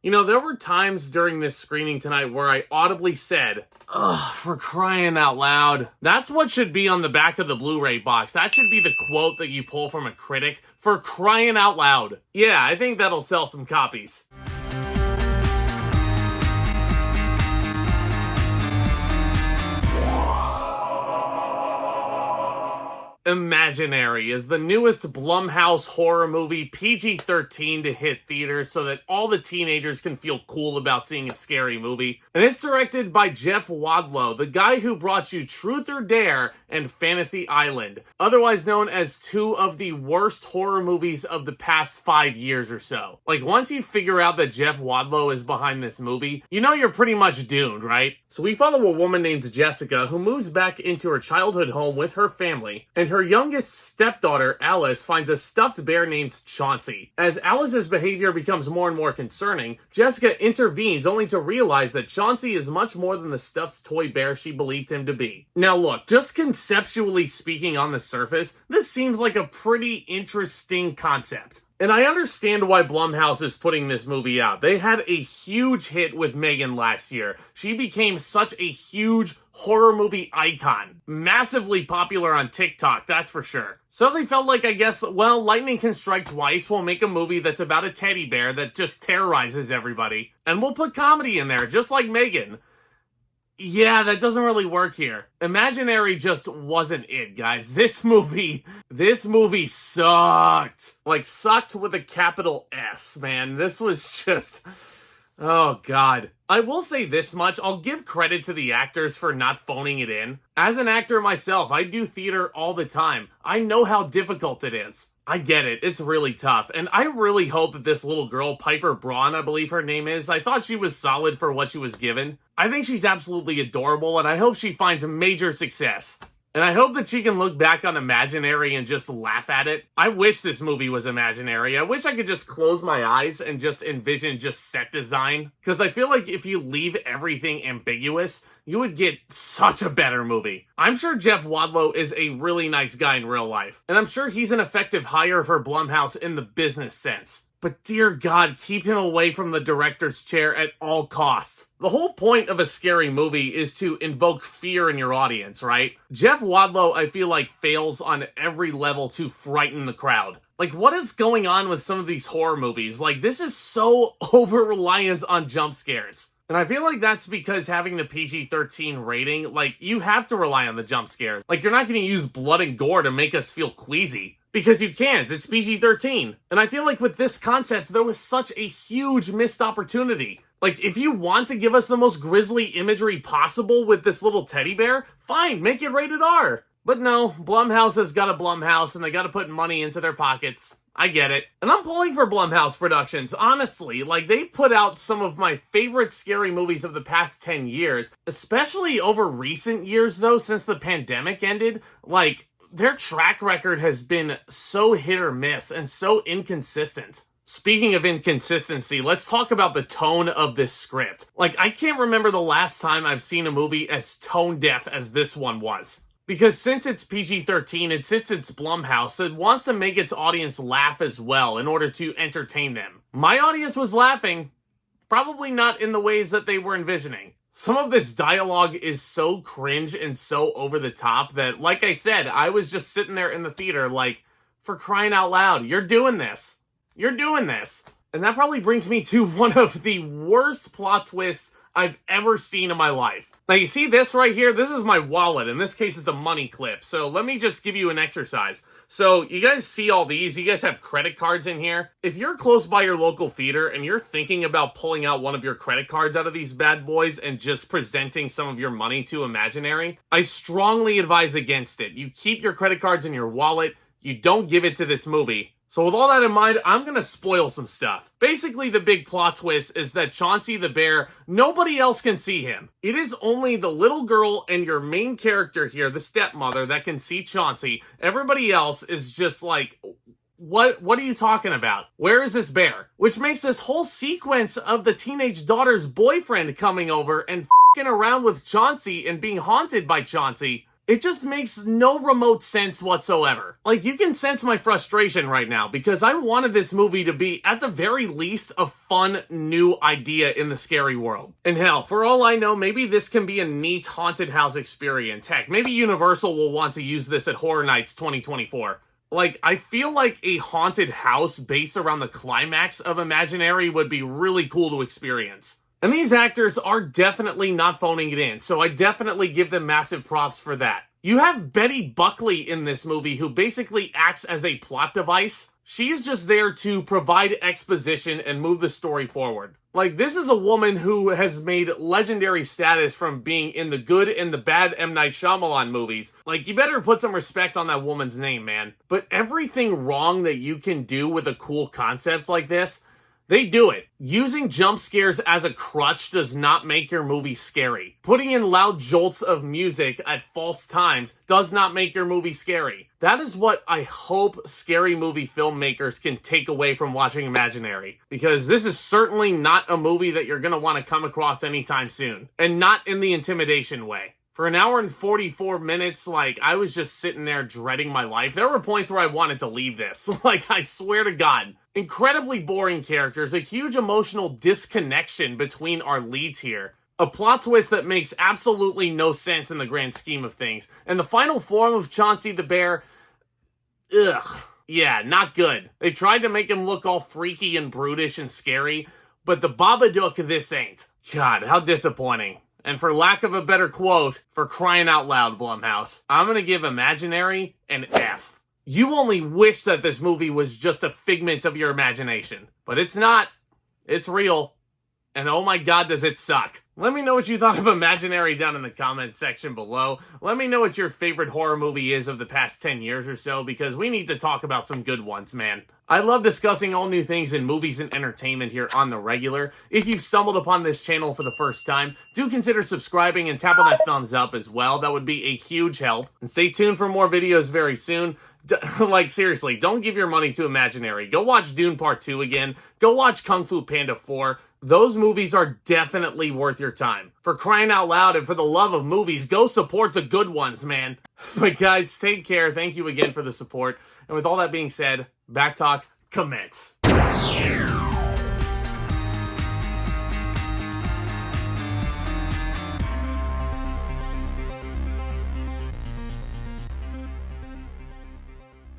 You know, there were times during this screening tonight where I audibly said, ugh, for crying out loud. That's what should be on the back of the Blu-ray box. That should be the quote that you pull from a critic. For crying out loud. Yeah, I think that'll sell some copies. Imaginary is the newest Blumhouse horror movie, PG-13, to hit theaters so that all the teenagers can feel cool about seeing a scary movie. And it's directed by Jeff Wadlow, the guy who brought you Truth or Dare and Fantasy Island, otherwise known as two of the worst horror movies of the past 5 years or so. Like, once you figure out that Jeff Wadlow is behind this movie, you know you're pretty much doomed, right? So we follow a woman named Jessica who moves back into her childhood home with her family, and her youngest stepdaughter, Alice, finds a stuffed bear named Chauncey. As Alice's behavior becomes more and more concerning, Jessica intervenes only to realize that Chauncey is much more than the stuffed toy bear she believed him to be. Now look, just conceptually speaking on the surface, this seems like a pretty interesting concept. And I understand why Blumhouse is putting this movie out. They had a huge hit with Megan last year. She became such a huge horror movie icon. Massively popular on TikTok, that's for sure. So they felt like, I guess, well, lightning can strike twice. We'll make a movie that's about a teddy bear that just terrorizes everybody. And we'll put comedy in there, just like Megan. Yeah, that doesn't really work here. Imaginary just wasn't it, guys. This movie sucked. Like, sucked with a capital S, man. This was just... oh, God. I will say this much. I'll give credit to the actors for not phoning it in. As an actor myself, I do theater all the time. I know how difficult it is. I get it. It's really tough. And I really hope that this little girl, Pyper Braun, I believe her name is, I thought she was solid for what she was given. I think she's absolutely adorable, and I hope she finds major success. And I hope that she can look back on Imaginary and just laugh at it. I wish this movie was Imaginary. I wish I could just close my eyes and just envision just set design. Because I feel like if you leave everything ambiguous, you would get such a better movie. I'm sure Jeff Wadlow is a really nice guy in real life. And I'm sure he's an effective hire for Blumhouse in the business sense. But dear God, keep him away from the director's chair at all costs. The whole point of a scary movie is to invoke fear in your audience, right? Jeff Wadlow, I feel like, fails on every level to frighten the crowd. Like, what is going on with some of these horror movies? Like, this is so over-reliant on jump scares. And I feel like that's because having the PG-13 rating, like, you have to rely on the jump scares. Like, you're not going to use blood and gore to make us feel queasy. Because you can't. It's PG-13. And I feel like with this concept, there was such a huge missed opportunity. Like, if you want to give us the most grisly imagery possible with this little teddy bear, fine, make it rated R. But no, Blumhouse has got a Blumhouse, and they gotta put money into their pockets. I get it. And I'm pulling for Blumhouse Productions, honestly. Like, they put out some of my favorite scary movies of the past 10 years. Especially over recent years, though, since the pandemic ended. Like, their track record has been so hit or miss and so inconsistent. Speaking of inconsistency, let's talk about the tone of this script. Like, I can't remember the last time I've seen a movie as tone deaf as this one was. Because since it's PG-13 and since it's Blumhouse, it wants to make its audience laugh as well in order to entertain them. My audience was laughing, probably not in the ways that they were envisioning. Some of this dialogue is so cringe and so over the top that, like I said, I was just sitting there in the theater like, for crying out loud, you're doing this. You're doing this. And that probably brings me to one of the worst plot twists I've ever seen in my life. Now, you see this right here? This is my wallet. In this case, it's a money clip. So let me just give you an exercise. So you guys see all these? You guys have credit cards in here? If you're close by your local theater and you're thinking about pulling out one of your credit cards out of these bad boys and just presenting some of your money to Imaginary, I strongly advise against it. You keep your credit cards in your wallet. You don't give it to this movie. So with all that in mind, I'm going to spoil some stuff. Basically, the big plot twist is that Chauncey the bear, nobody else can see him. It is only the little girl and your main character here, the stepmother, that can see Chauncey. Everybody else is just like, what are you talking about? Where is this bear? Which makes this whole sequence of the teenage daughter's boyfriend coming over and f***ing around with Chauncey and being haunted by Chauncey It just makes no remote sense whatsoever. Like, you can sense my frustration right now because I wanted this movie to be, at the very least, a fun new idea in the scary world. And hell, for all I know, maybe this can be a neat haunted house experience. Heck, maybe Universal will want to use this at Horror Nights 2024. Like, I feel like a haunted house based around the climax of Imaginary would be really cool to experience. And these actors are definitely not phoning it in, so I definitely give them massive props for that. You have Betty Buckley in this movie who basically acts as a plot device. She is just there to provide exposition and move the story forward. Like, this is a woman who has made legendary status from being in the good and the bad M. Night Shyamalan movies. Like, you better put some respect on that woman's name, man. But everything wrong that you can do with a cool concept like this, they do it. Using jump scares as a crutch does not make your movie scary. Putting in loud jolts of music at false times does not make your movie scary. That is what I hope scary movie filmmakers can take away from watching Imaginary. Because this is certainly not a movie that you're going to want to come across anytime soon. And not in the intimidation way. For an hour and 44 minutes, like, I was just sitting there dreading my life. There were points where I wanted to leave this. Like, I swear to God. Incredibly boring characters, a huge emotional disconnection between our leads here. A plot twist that makes absolutely no sense in the grand scheme of things. And the final form of Chauncey the Bear, ugh. Yeah, not good. They tried to make him look all freaky and brutish and scary, but the Babadook this ain't. God, how disappointing. And for lack of a better quote, for crying out loud, Blumhouse, I'm gonna give Imaginary an F. You only wish that this movie was just a figment of your imagination. But it's not. It's real. And oh my God, does it suck. Let me know what you thought of Imaginary down in the comment section below. Let me know what your favorite horror movie is of the past 10 years or so, because we need to talk about some good ones, man. I love discussing all new things in movies and entertainment here on the regular. If you've stumbled upon this channel for the first time, do consider subscribing and tap on that thumbs up as well. That would be a huge help. And stay tuned for more videos very soon. Like, seriously, don't give your money to Imaginary. Go watch Dune Part 2 again. Go watch Kung Fu Panda 4. Those movies are definitely worth your time. For crying out loud and for the love of movies, go support the good ones, man. But guys, take care. Thank you again for the support. And with all that being said, Back Talk commence.